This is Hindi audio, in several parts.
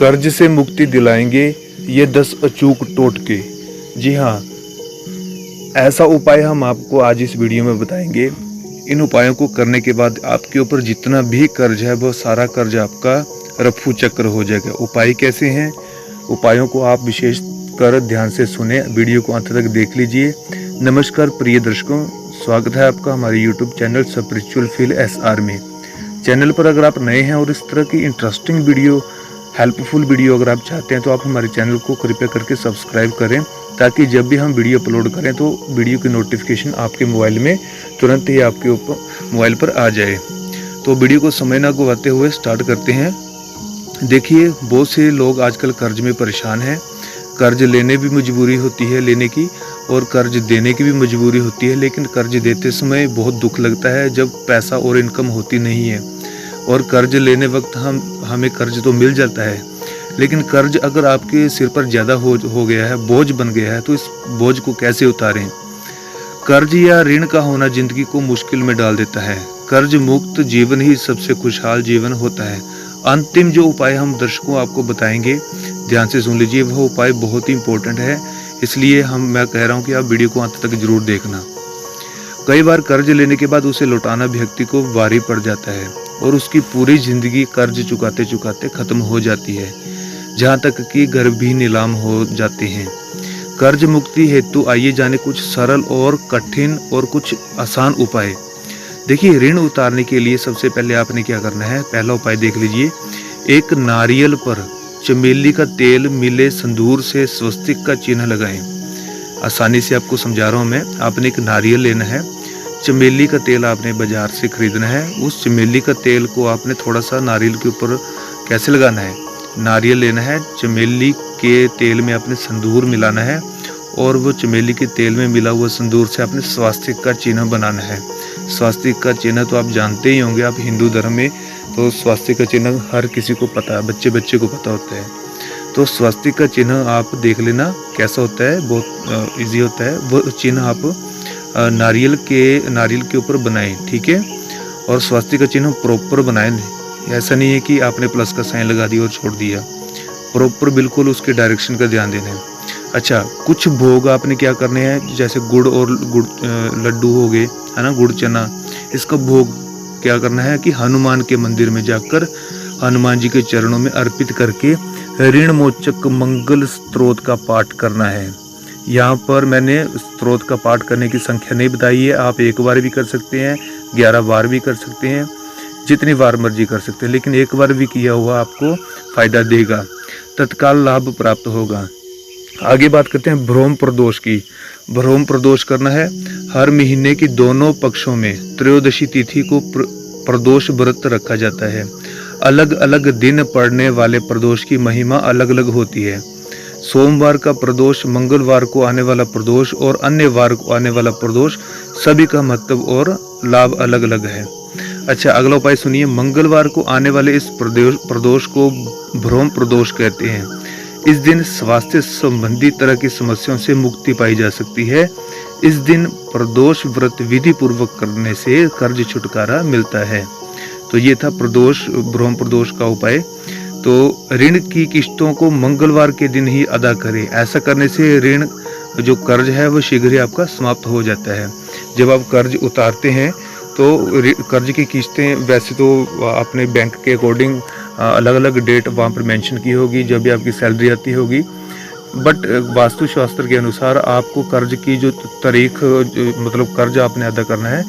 कर्ज से मुक्ति दिलाएंगे ये 10 अचूक टोटके। जी हाँ, ऐसा उपाय हम आपको आज इस वीडियो में बताएंगे। इन उपायों को करने के बाद आपके ऊपर जितना भी कर्ज है वो सारा कर्ज आपका रफू चक्र हो जाएगा। उपाय कैसे हैं? उपायों को आप विशेष कर ध्यान से सुने, वीडियो को अंत तक देख लीजिए। नमस्कार प्रिय दर्शकों, स्वागत है आपका हमारे YouTube channel spiritual feel SR में। चैनल पर अगर आप नए हैं और इस तरह की इंटरेस्टिंग वीडियो, हेल्पफुल वीडियो अगर आप चाहते हैं तो आप हमारे चैनल को कृपया करके सब्सक्राइब करें, ताकि जब भी हम वीडियो अपलोड करें तो वीडियो की नोटिफिकेशन आपके मोबाइल में तुरंत ही आपके ऊपर मोबाइल पर आ जाए। तो वीडियो को समय ना गवाते हुए स्टार्ट करते हैं। देखिए, बहुत से लोग आजकल कर्ज में परेशान हैं। कर्ज लेने भी मजबूरी होती है लेने की, और कर्ज देने की भी मजबूरी होती है, लेकिन कर्ज देते समय बहुत दुख लगता है जब पैसा और इनकम होती नहीं है। और कर्ज लेने वक्त हमें कर्ज तो मिल जाता है, लेकिन कर्ज अगर आपके सिर पर ज़्यादा हो गया है, बोझ बन गया है, तो इस बोझ को कैसे उतारें? कर्ज या ऋण का होना जिंदगी को मुश्किल में डाल देता है। कर्ज मुक्त जीवन ही सबसे खुशहाल जीवन होता है। अंतिम जो उपाय हम दर्शकों आपको बताएंगे, ध्यान से सुन लीजिए, वह उपाय बहुत ही इम्पोर्टेंट है, इसलिए मैं कह रहा हूँ कि आप वीडियो को अंत तक जरूर देखना। कई बार कर्ज लेने के बाद उसे लौटाना व्यक्ति को भारी पड़ जाता है और उसकी पूरी जिंदगी कर्ज चुकाते चुकाते खत्म हो जाती है, जहाँ तक कि घर भी नीलाम हो जाते हैं। कर्ज मुक्ति हेतु आइए जाने कुछ सरल और कठिन और कुछ आसान उपाय। देखिए, ऋण उतारने के लिए सबसे पहले आपने क्या करना है, पहला उपाय देख लीजिए। एक नारियल पर चमेली का तेल मिले संदूर से स्वस्तिक का चिन्ह लगाएं। आसानी से आपको समझा रहा हूँ मैं। आपने एक नारियल लेना है, चमेली का तेल आपने बाजार से खरीदना है। उस चमेली का तेल को आपने थोड़ा सा नारियल के ऊपर कैसे लगाना है, नारियल लेना है, चमेली के तेल में आपने संदूर मिलाना है, और वो चमेली के तेल में मिला हुआ संदूर से आपने स्वास्तिक का चिन्ह बनाना है। स्वास्तिक का चिन्ह तो आप जानते ही होंगे, आप हिंदू धर्म में तो स्वास्तिक का चिन्ह हर किसी को पता है, बच्चे बच्चे को पता होता है। तो स्वास्तिक का चिन्ह आप देख लेना कैसा होता है, बहुत इजी होता है। वो चिन्ह आप नारियल के ऊपर बनाएं, ठीक है। और स्वास्तिक का चिन्ह प्रॉपर बनाएं, ऐसा नहीं है कि आपने प्लस का साइन लगा दिया और छोड़ दिया। प्रॉपर बिल्कुल उसके डायरेक्शन का ध्यान देना है। अच्छा, कुछ भोग आपने क्या करने हैं, जैसे गुड़ लड्डू हो गए, है ना, गुड़ चना, इसका भोग क्या करना है कि हनुमान के मंदिर में जाकर हनुमान जी के चरणों में अर्पित करके ऋण मोचक मंगल स्तोत्र का पाठ करना है। यहाँ पर मैंने स्तोत्र का पाठ करने की संख्या नहीं बताई है, आप एक बार भी कर सकते हैं, 11 बार भी कर सकते हैं, जितनी बार मर्जी कर सकते हैं, लेकिन एक बार भी किया हुआ आपको फायदा देगा, तत्काल लाभ प्राप्त होगा। आगे बात करते हैं भ्रम प्रदोष की। भ्रम प्रदोष करना है। हर महीने की दोनों पक्षों में त्रयोदशी तिथि को प्रदोष व्रत रखा जाता है। अलग अलग दिन पड़ने वाले प्रदोष की महिमा अलग अलग होती है। सोमवार का प्रदोष, मंगलवार को आने वाला प्रदोष और अन्य वार को आने वाला प्रदोष, सभी का महत्व और लाभ अलग अलग है। अच्छा, अगला उपाय सुनिए। मंगलवार को आने वाले इस प्रदोष को भ्रम प्रदोष कहते हैं। इस दिन स्वास्थ्य संबंधी तरह की समस्याओं से मुक्ति पाई जा सकती है। इस दिन प्रदोष व्रत विधि पूर्वक करने से कर्ज छुटकारा मिलता है। तो ये था भ्रम प्रदोष का उपाय। तो ऋण की किस्तों को मंगलवार के दिन ही अदा करें। ऐसा करने से ऋण जो कर्ज है वो शीघ्र ही आपका समाप्त हो जाता है। जब आप कर्ज उतारते हैं तो कर्ज की किस्तें वैसे तो आपने बैंक के अकॉर्डिंग अलग अलग डेट वहाँ पर मेंशन की होगी जब भी आपकी सैलरी आती होगी, बट वास्तुशास्त्र के अनुसार आपको कर्ज की जो तारीख, मतलब कर्ज आपने अदा करना है,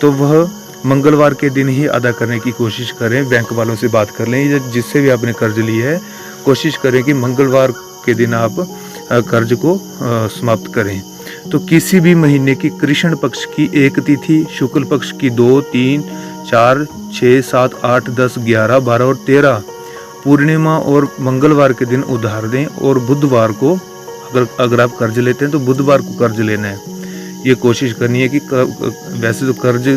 तो वह मंगलवार के दिन ही अदा करने की कोशिश करें। बैंक वालों से बात कर लें, जिससे भी आपने कर्ज लिया है, कोशिश करें कि मंगलवार के दिन आप कर्ज को समाप्त करें। तो किसी भी महीने की कृष्ण पक्ष की एक तिथि, शुक्ल पक्ष की 2, 3, 4, 6, 7, 8, 10, 11, 12 और 13 पूर्णिमा और मंगलवार के दिन उधार दें। और बुधवार को अगर आप कर्ज लेते हैं तो बुधवार को कर्ज लेना है। ये कोशिश करनी है कि वैसे तो कर्ज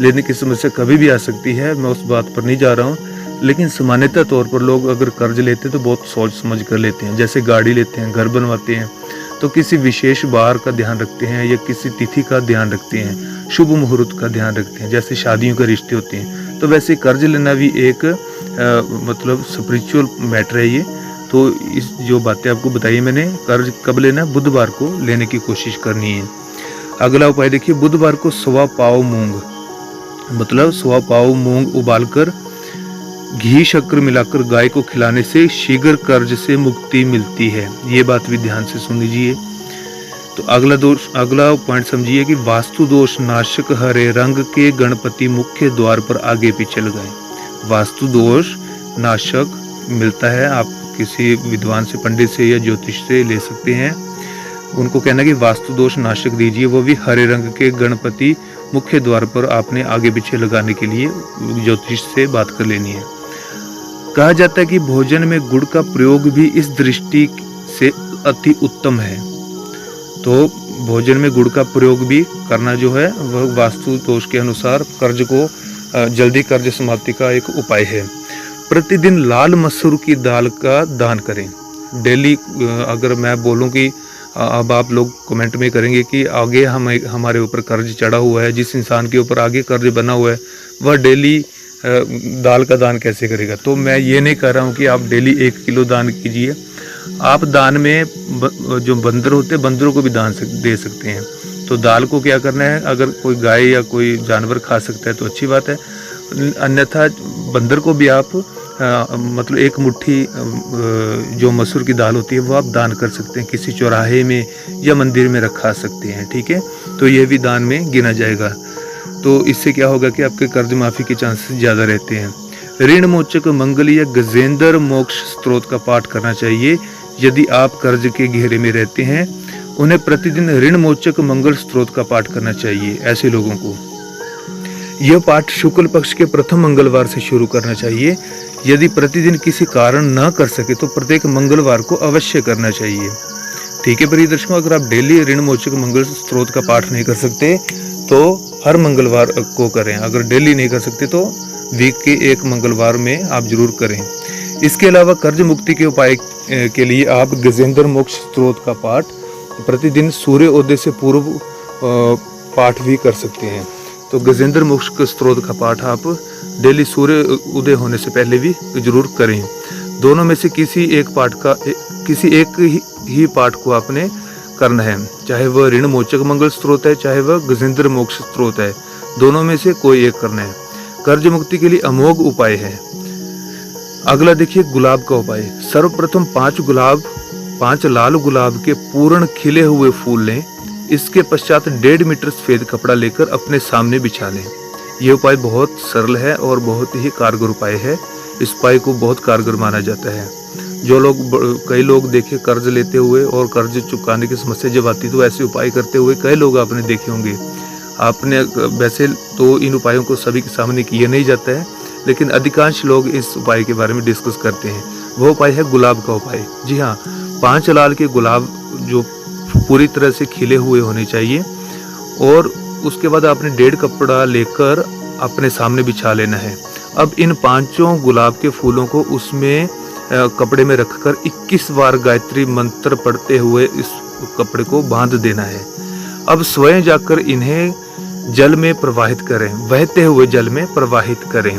लेने की समस्या कभी भी आ सकती है, मैं उस बात पर नहीं जा रहा हूँ, लेकिन सामान्यतः तौर पर लोग अगर कर्ज लेते हैं तो बहुत सोच समझ कर लेते हैं। जैसे गाड़ी लेते हैं, घर बनवाते हैं, तो किसी विशेष बार का ध्यान रखते हैं या किसी तिथि का ध्यान रखते हैं, शुभ मुहूर्त का ध्यान रखते हैं, जैसे शादियों के रिश्ते होते हैं। तो वैसे कर्ज लेना भी एक मतलब स्पिरिचुअल मैटर है ये। तो इस जो बातें आपको बताई मैंने, कर्ज कब लेना है, बुधवार को लेने की कोशिश करनी है। अगला उपाय देखिए, बुधवार को सवा पाव मूंग, मतलब सवा पाव मूंग उबालकर घी शक्कर मिलाकर गाय को खिलाने से शीघ्र कर्ज से मुक्ति मिलती है। ये बात भी ध्यान से सुन लीजिए। तो अगला पॉइंट समझिए कि वास्तु दोष नाशक हरे रंग के गणपति मुख्य द्वार पर आगे पीछे लगाएं। वास्तु दोष नाशक मिलता है, आप किसी विद्वान से, पंडित से या ज्योतिष से ले सकते हैं। उनको कहना कि वास्तु दोष नाशक दीजिए, वो भी हरे रंग के गणपति मुख्य द्वार पर आपने आगे पीछे लगाने के लिए ज्योतिष से बात कर लेनी है। कहा जाता है कि भोजन में गुड़ का प्रयोग भी इस दृष्टि से अति उत्तम है। तो भोजन में गुड़ का प्रयोग भी करना जो है वह वास्तु दोष के अनुसार कर्ज को जल्दी कर्ज समाप्ति का एक उपाय है। प्रतिदिन लाल मसूर की दाल का दान करें। डेली अगर मैं बोलूं कि अब आप लोग कमेंट में करेंगे कि आगे हमारे ऊपर कर्ज चढ़ा हुआ है, जिस इंसान के ऊपर आगे कर्ज बना हुआ है वह डेली दाल का दान कैसे करेगा। तो मैं ये नहीं कह रहा हूँ कि आप डेली 1 किलो दान कीजिए। आप दान में जो बंदर होते हैं, बंदरों को भी दान दे सकते हैं। तो दाल को क्या करना है, अगर कोई गाय या कोई जानवर खा सकता है तो अच्छी बात है, अन्यथा बंदर को भी आप मतलब 1 मुट्ठी जो मसूर की दाल होती है वो आप दान कर सकते हैं, किसी चौराहे में या मंदिर में रखा सकते हैं। ठीक है, तो ये भी दान में गिना जाएगा। तो इससे क्या होगा कि आपके कर्ज माफ़ी के चांसेस ज़्यादा रहते हैं। ऋण मोचक मंगल या गजेंद्र मोक्ष स्त्रोत का पाठ करना चाहिए। यदि आप कर्ज के घेरे में रहते हैं, उन्हें प्रतिदिन ऋण मोचक मंगल स्त्रोत का पाठ करना चाहिए। ऐसे लोगों को यह पाठ शुक्ल पक्ष के प्रथम मंगलवार से शुरू करना चाहिए। यदि प्रतिदिन किसी कारण न कर सके तो प्रत्येक मंगलवार को अवश्य करना चाहिए। ठीक है प्रिय दर्शकों, अगर आप डेली ऋण मोचक मंगल स्त्रोत का पाठ नहीं कर सकते तो हर मंगलवार को करें। अगर डेली नहीं कर सकते तो वीक के 1 मंगलवार में आप जरूर करें। इसके अलावा कर्ज मुक्ति के उपाय के लिए आप गजेंद्र मोक्ष स्त्रोत का पाठ प्रतिदिन सूर्योदय से पूर्व पाठ भी कर सकते हैं। तो गजेंद्र मोक्ष स्त्रोत का पाठ आप डेली सूर्य उदय होने से पहले भी जरूर करें। दोनों में से किसी एक ही पाठ को आपने करना है, चाहे वह ऋण मोचक मंगल स्त्रोत है, चाहे वह गजेंद्र मोक्ष स्त्रोत है, दोनों में से कोई एक करना है। कर्ज मुक्ति के लिए अमोघ उपाय है। अगला देखिए, गुलाब का उपाय। सर्वप्रथम 5 लाल गुलाब के पूर्ण खिले हुए फूल लें। इसके पश्चात 1.5 मीटर सफेद कपड़ा लेकर अपने सामने बिछा लें। यह उपाय बहुत सरल है और बहुत ही कारगर उपाय है। इस उपाय को बहुत कारगर माना जाता है। कई लोग देखे कर्ज लेते हुए और कर्ज चुकाने की समस्या जब आती तो ऐसे उपाय करते हुए कई लोग आपने देखे होंगे। आपने वैसे तो इन उपायों को सभी के सामने किया नहीं जाता है, लेकिन अधिकांश लोग इस उपाय के बारे में डिस्कस करते हैं। वह उपाय है गुलाब का उपाय। जी हाँ, 5 लाल के गुलाब जो पूरी तरह से खिले हुए होने चाहिए और उसके बाद आपने 1.5 कपड़ा लेकर अपने सामने बिछा लेना है। अब इन 5 गुलाब के फूलों को उसमें कपड़े में रखकर 21 बार गायत्री मंत्र पढ़ते हुए इस कपड़े को बांध देना है। अब स्वयं जाकर इन्हें जल में प्रवाहित करें, बहते हुए जल में प्रवाहित करें।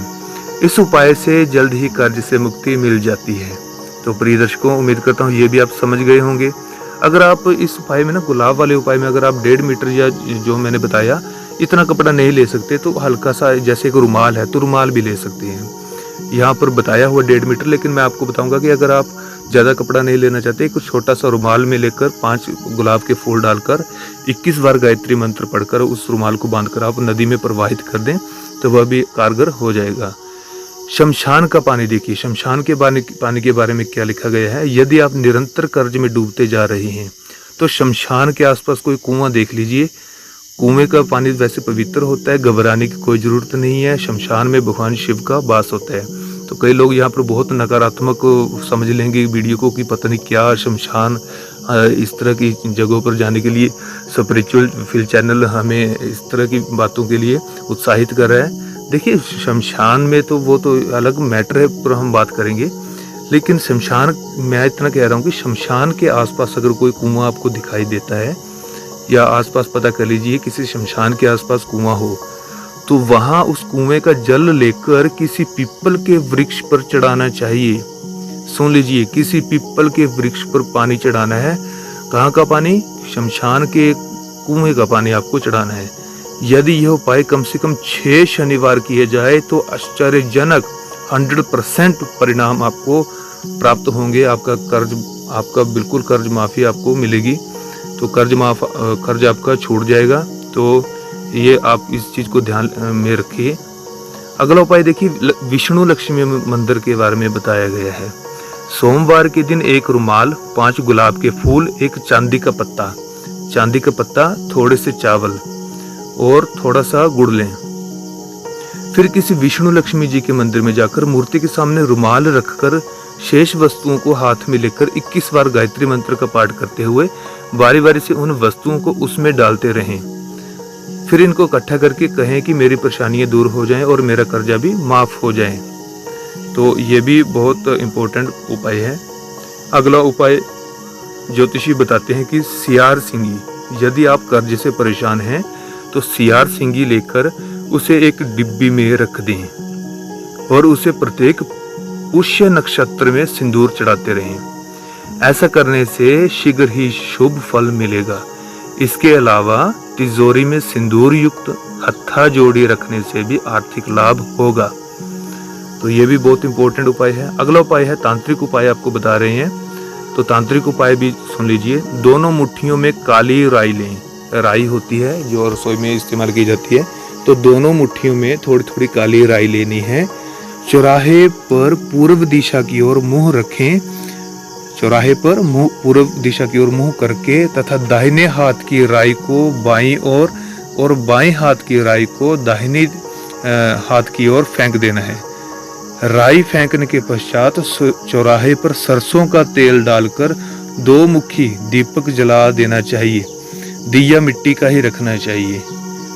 इस उपाय से जल्द ही कर्ज से मुक्ति मिल जाती है। तो प्रिय दर्शकों, उम्मीद करता हूँ ये भी आप समझ गए होंगे। अगर आप इस उपाय में ना, गुलाब वाले उपाय में, अगर आप 1.5 मीटर या जो मैंने बताया इतना कपड़ा नहीं ले सकते तो हल्का सा जैसे एक रुमाल है तो रुमाल भी ले सकते हैं। यहाँ पर बताया हुआ 1.5 मीटर, लेकिन मैं आपको बताऊंगा कि अगर आप ज़्यादा कपड़ा नहीं लेना चाहते, कुछ छोटा सा रुमाल में लेकर 5 गुलाब के फूल डालकर 21 बार गायत्री मंत्र पढ़कर उस रुमाल को बांधकर आप नदी में प्रवाहित कर दें तो वह भी कारगर हो जाएगा। शमशान का पानी देखिए, शमशान के पानी के बारे में क्या लिखा गया है। यदि आप निरंतर कर्ज में डूबते जा रहे हैं तो शमशान के आसपास कोई कुआं देख लीजिए। कुएं का पानी वैसे पवित्र होता है, घबराने की कोई ज़रूरत नहीं है। शमशान में भगवान शिव का वास होता है। तो कई लोग यहाँ पर बहुत नकारात्मक समझ लेंगे वीडियो को कि पता नहीं क्या शमशान, इस तरह की जगहों पर जाने के लिए स्पिरिचुअल फील चैनल हमें इस तरह की बातों के लिए उत्साहित कर रहा है। देखिए, शमशान में तो वो तो अलग मैटर है, पर हम बात करेंगे। लेकिन शमशान, मैं इतना कह रहा हूँ कि शमशान के आसपास अगर कोई कुआं आपको दिखाई देता है या आसपास पता कर लीजिए किसी शमशान के आसपास कुआं हो, तो वहाँ उस कुएं का जल लेकर किसी पीपल के वृक्ष पर चढ़ाना चाहिए। सुन लीजिए, किसी पीपल के वृक्ष पर पानी चढ़ाना है। कहाँ का पानी? शमशान के कुएं का पानी आपको चढ़ाना है। यदि यह उपाय कम से कम 6 शनिवार किए जाए तो आश्चर्यजनक 100% परिणाम आपको प्राप्त होंगे। आपका बिल्कुल कर्ज माफी आपको मिलेगी। तो कर्ज आपका छूट जाएगा। तो ये आप इस चीज को ध्यान में रखिए। अगला उपाय देखिए, विष्णु लक्ष्मी मंदिर के बारे में बताया गया है। सोमवार के दिन 1 रुमाल, 5 गुलाब के फूल, 1 चांदी का पत्ता, थोड़े से चावल और थोड़ा सा गुड़ लें। फिर किसी विष्णु लक्ष्मी जी के मंदिर में जाकर मूर्ति के सामने रुमाल रखकर शेष वस्तुओं को हाथ में लेकर 21 बार गायत्री मंत्र का पाठ करते हुए बारी बारी से उन वस्तुओं को उसमें डालते रहें। फिर इनको इकट्ठा करके कहें कि मेरी परेशानियां दूर हो जाएं और मेरा कर्जा भी माफ हो जाए। तो ये भी बहुत इम्पोर्टेंट उपाय है। अगला उपाय ज्योतिषी बताते हैं कि सियार सिंगी। यदि आप कर्ज से परेशान हैं तो सियार सिंगी लेकर उसे एक डिब्बी में रख दें और उसे प्रत्येक पुष्य नक्षत्र में सिंदूर चढ़ाते रहें। ऐसा करने से शीघ्र ही शुभ फल मिलेगा। इसके अलावा तिजोरी में सिंदूर युक्त हत्था जोड़ी रखने से भी आर्थिक लाभ होगा। तो ये भी बहुत इंपॉर्टेंट उपाय है। अगला उपाय है तांत्रिक उपाय, आपको बता रहे हैं। तो तांत्रिक उपाय भी सुन लीजिए। दोनों मुट्ठियों में काली राई लें। राई होती है जो रसोई में इस्तेमाल की जाती है। तो दोनों मुट्ठियों में थोड़ी थोड़ी काली राई लेनी है। चौराहे पर पूर्व दिशा की ओर मुंह रखें। चौराहे पर पूर्व दिशा की ओर मुंह करके तथा दाहिने हाथ की राई को बाईं ओर और बाएं हाथ की राई को दाहिने हाथ की ओर फेंक देना है। राई फेंकने के पश्चात चौराहे पर सरसों का तेल डालकर 2 मुखी दीपक जला देना चाहिए। दिया मिट्टी का ही रखना चाहिए।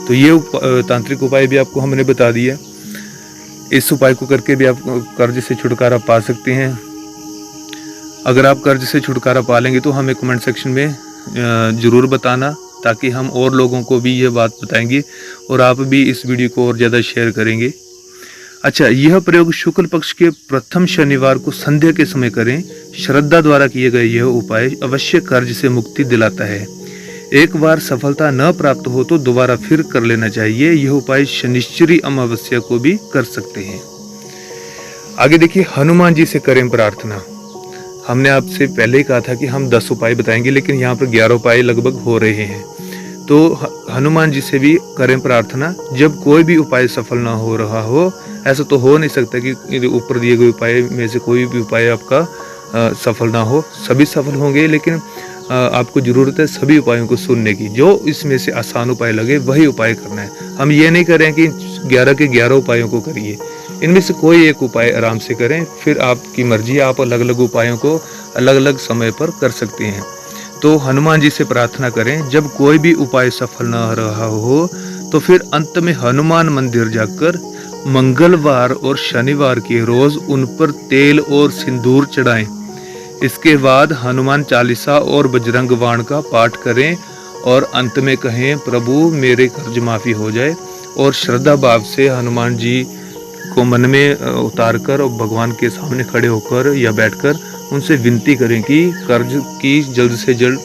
तो ये तांत्रिक उपाय भी आपको हमने बता दिया। इस उपाय को करके भी आप कर्ज से छुटकारा पा सकते हैं। अगर आप कर्ज से छुटकारा पा लेंगे तो हमें कमेंट सेक्शन में ज़रूर बताना, ताकि हम और लोगों को भी ये बात बताएंगे और आप भी इस वीडियो को और ज़्यादा शेयर करेंगे। अच्छा, यह प्रयोग शुक्ल पक्ष के प्रथम शनिवार को संध्या के समय करें। श्रद्धा द्वारा किए गए यह उपाय अवश्य कर्ज से मुक्ति दिलाता है। एक बार सफलता न प्राप्त हो तो दोबारा फिर कर लेना चाहिए। यह उपाय शनिश्चरी अमावस्या को भी कर सकते हैं। आगे देखिए, हनुमान जी से करें प्रार्थना। हमने आपसे पहले ही कहा था कि हम 10 उपाय बताएंगे, लेकिन यहाँ पर 11 उपाय लगभग हो रहे हैं। तो हनुमान जी से भी करें प्रार्थना। जब कोई भी उपाय सफल ना हो रहा हो, ऐसा तो हो नहीं सकता कि ऊपर दिए गए उपाय में से कोई भी उपाय आपका सफल ना हो। सभी सफल होंगे, लेकिन आपको जरूरत है सभी उपायों को सुनने की। जो इसमें से आसान उपाय लगे वही उपाय करना है। हम ये नहीं करें कि 11 के 11 उपायों को करिए। इनमें से कोई एक उपाय आराम से करें, फिर आपकी मर्जी। आप अलग अलग उपायों को अलग अलग समय पर कर सकते हैं। तो हनुमान जी से प्रार्थना करें। जब कोई भी उपाय सफल न रहा हो तो फिर अंत में हनुमान मंदिर जाकर मंगलवार और शनिवार के रोज उन पर तेल और सिंदूर चढ़ाएं। इसके बाद हनुमान चालीसा और बजरंग बाण का पाठ करें और अंत में कहें, प्रभु मेरे कर्ज माफी हो जाए। और श्रद्धा भाव से हनुमान जी को मन में उतार कर और भगवान के सामने खड़े होकर या बैठकर उनसे विनती करें कि कर्ज की जल्द से जल्द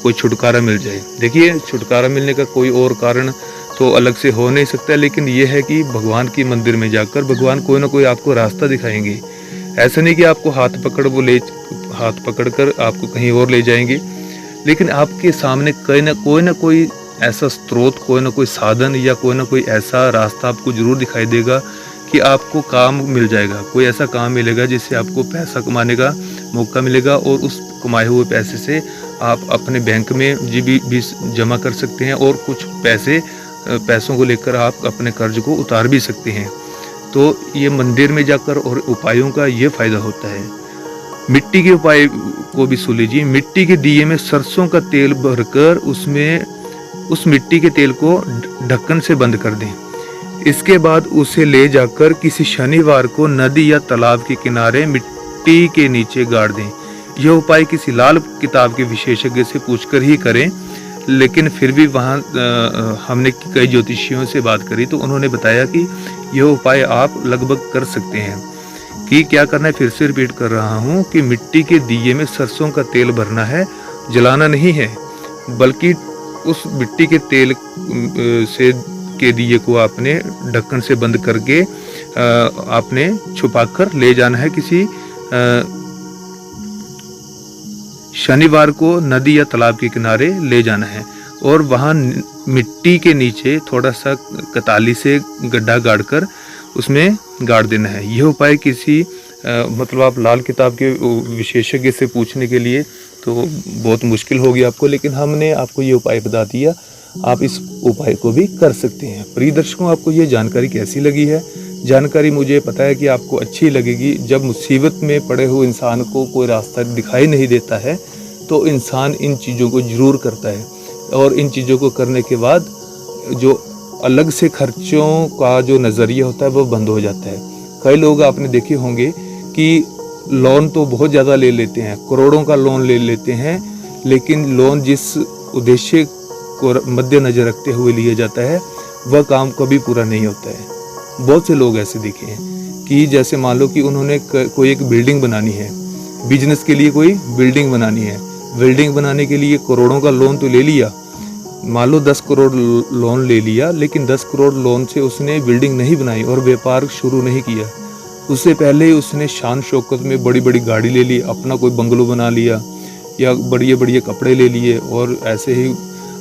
कोई छुटकारा मिल जाए। देखिए, छुटकारा मिलने का कोई और कारण तो अलग से हो नहीं सकता, लेकिन यह है कि भगवान के मंदिर में जाकर भगवान कोई ना कोई आपको रास्ता दिखाएंगे। ऐसा नहीं कि आपको हाथ पकड़कर आपको कहीं और ले जाएंगे, लेकिन आपके सामने कोई ना कोई ऐसा स्रोत, कोई ना कोई साधन या कोई ना कोई ऐसा रास्ता आपको जरूर दिखाई देगा कि आपको काम मिल जाएगा। कोई ऐसा काम मिलेगा जिससे आपको पैसा कमाने का मौका मिलेगा और उस कमाए हुए पैसे से आप अपने बैंक में भी जमा कर सकते हैं और कुछ पैसों को लेकर आप अपने कर्ज को उतार भी सकते हैं। तो ये मंदिर में जाकर और उपायों का ये फायदा होता है। मिट्टी के उपाय को भी सुन लीजिए। मिट्टी के दिए में सरसों का तेल भरकर उस मिट्टी के तेल को ढक्कन से बंद कर दें। इसके बाद उसे ले जाकर किसी शनिवार को नदी या तालाब के किनारे मिट्टी के नीचे गाड़ दें। यह उपाय किसी लाल किताब के विशेषज्ञ से पूछकर ही करें, लेकिन फिर भी वहाँ हमने कई ज्योतिषियों से बात करी तो उन्होंने बताया कि यह उपाय आप लगभग कर सकते हैं। कि क्या करना है, फिर से रिपीट कर रहा हूँ कि मिट्टी के दिए में सरसों का तेल भरना है, जलाना नहीं है, बल्कि उस मिट्टी के तेल से के दिए को आपने ढक्कन से बंद करके आपने छुपाकर ले जाना है। किसी शनिवार को नदी या तालाब के किनारे ले जाना है और वहाँ मिट्टी के नीचे थोड़ा सा कताली से गड्ढा गाड़कर उसमें गाड़ देना है। यह उपाय किसी मतलब आप लाल किताब के विशेषज्ञ से पूछने के लिए तो बहुत मुश्किल होगी आपको, लेकिन हमने आपको ये उपाय बता दिया, आप इस उपाय को भी कर सकते हैं। प्रिय दर्शकों, आपको ये जानकारी कैसी लगी है? जानकारी मुझे पता है कि आपको अच्छी लगेगी। जब मुसीबत में पड़े हुए इंसान को कोई रास्ता दिखाई नहीं देता है तो इंसान इन चीज़ों को ज़रूर करता है, और इन चीज़ों को करने के बाद जो अलग से खर्चों का जो नज़रिया होता है वो बंद हो जाता है। कई लोग आपने देखे होंगे कि लोन तो बहुत ज़्यादा ले लेते हैं, करोड़ों का लोन ले लेते हैं, लेकिन लोन जिस उद्देश्य को मद्देनजर रखते हुए लिया जाता है वह काम कभी पूरा नहीं होता है। बहुत से लोग ऐसे देखे हैं कि जैसे मान लो कि उन्होंने कोई एक बिल्डिंग बनानी है, बिजनेस के लिए कोई बिल्डिंग बनानी है, बिल्डिंग बनाने के लिए करोड़ों का लोन तो ले लिया, मान लो 10 करोड़ लोन ले लिया, लेकिन 10 करोड़ लोन से उसने बिल्डिंग नहीं बनाई और व्यापार शुरू नहीं किया। उससे पहले ही उसने शान शौकत में बड़ी बड़ी गाड़ी ले ली, अपना कोई बंगलो बना लिया या बढ़िया बढ़िया कपड़े ले लिए और ऐसे ही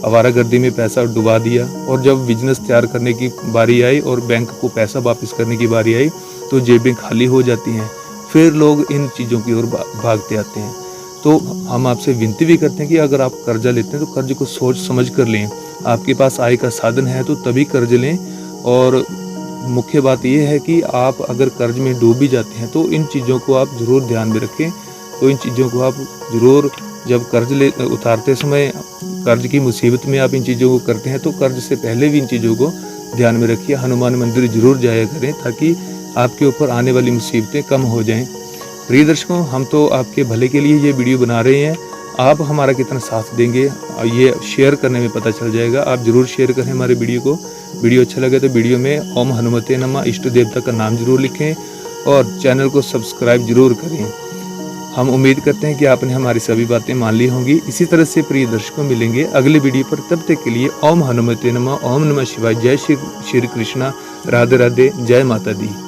आवारागर्दी में पैसा डुबा दिया। और जब बिजनेस तैयार करने की बारी आई और बैंक को पैसा वापस करने की बारी आई तो जेबें खाली हो जाती हैं, फिर लोग इन चीज़ों की ओर भागते आते हैं। तो हम आपसे विनती भी करते हैं कि अगर आप कर्जा लेते हैं तो कर्ज को सोच समझ कर लें। आपके पास आय का साधन है तो तभी कर्ज लें, और मुख्य बात यह है कि आप अगर कर्ज में डूब भी जाते हैं तो इन चीज़ों को आप ज़रूर ध्यान में रखें। तो इन चीज़ों को आप ज़रूर जब कर्ज उतारते समय कर्ज की मुसीबत में आप इन चीज़ों को करते हैं तो कर्ज से पहले भी इन चीज़ों को ध्यान में रखिए। हनुमान मंदिर जरूर जाया करें ताकि आपके ऊपर आने वाली मुसीबतें कम हो जाएं। प्रिय दर्शकों, हम तो आपके भले के लिए ये वीडियो बना रहे हैं, आप हमारा कितना साथ देंगे ये शेयर करने में पता चल जाएगा। आप ज़रूर शेयर करें हमारे वीडियो को। वीडियो अच्छा लगे तो वीडियो में ओम हनुमते नमः इष्ट देवता का नाम जरूर लिखें और चैनल को सब्सक्राइब जरूर करें। हम उम्मीद करते हैं कि आपने हमारी सभी बातें मान ली होंगी। इसी तरह से प्रिय दर्शकों मिलेंगे अगले वीडियो पर, तब तक के लिए ओम हनुमते नमः, ओम नमः शिवाय, जय श्री कृष्णा, राधे राधे, जय माता दी।